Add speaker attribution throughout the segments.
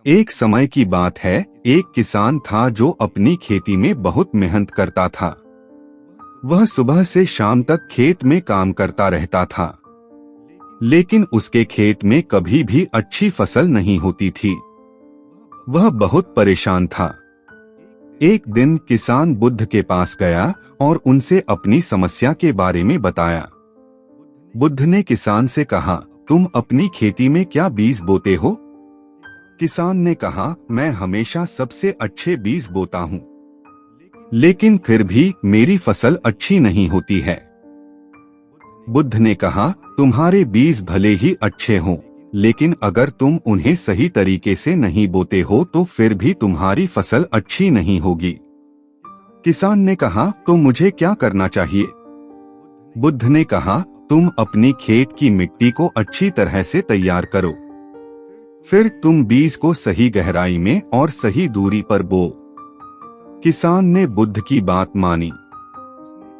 Speaker 1: एक समय की बात है, एक किसान था जो अपनी खेती में बहुत मेहनत करता था। वह सुबह से शाम तक खेत में काम करता रहता था, लेकिन उसके खेत में कभी भी अच्छी फसल नहीं होती थी। वह बहुत परेशान था। एक दिन किसान बुद्ध के पास गया और उनसे अपनी समस्या के बारे में बताया। बुद्ध ने किसान से कहा, तुम अपनी खेती में क्या बीज बोते हो? किसान ने कहा, मैं हमेशा सबसे अच्छे बीज बोता हूँ, लेकिन फिर भी मेरी फसल अच्छी नहीं होती है। बुद्ध ने कहा, तुम्हारे बीज भले ही अच्छे हों, लेकिन अगर तुम उन्हें सही तरीके से नहीं बोते हो तो फिर भी तुम्हारी फसल अच्छी नहीं होगी। किसान ने कहा, तो मुझे क्या करना चाहिए? बुद्ध ने कहा, तुम अपनी खेत की मिट्टी को अच्छी तरह से तैयार करो। फिर तुम बीज को सही गहराई में और सही दूरी पर बो। किसान ने बुद्ध की बात मानी।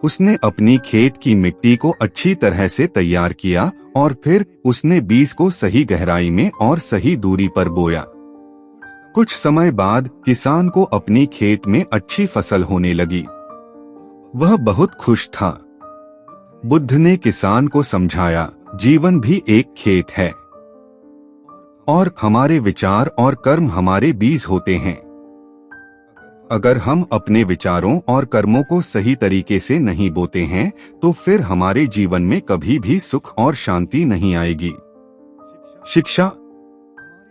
Speaker 1: उसने अपनी खेत की मिट्टी को अच्छी तरह से तैयार किया और फिर उसने बीज को सही गहराई में और सही दूरी पर बोया। कुछ समय बाद किसान को अपनी खेत में अच्छी फसल होने लगी। वह बहुत खुश था। बुद्ध ने किसान को समझाया, जीवन भी एक खेत है और हमारे विचार और कर्म हमारे बीज होते हैं। अगर हम अपने विचारों और कर्मों को सही तरीके से नहीं बोते हैं तो फिर हमारे जीवन में कभी भी सुख और शांति नहीं आएगी। शिक्षा।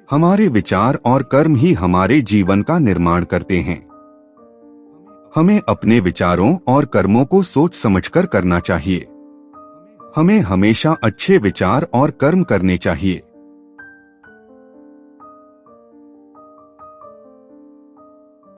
Speaker 1: हमारे विचार और कर्म ही हमारे जीवन का निर्माण करते हैं। हमें अपने विचारों और कर्मों को सोच समझकर करना चाहिए। हमें हमेशा अच्छे विचार और कर्म करने चाहिए।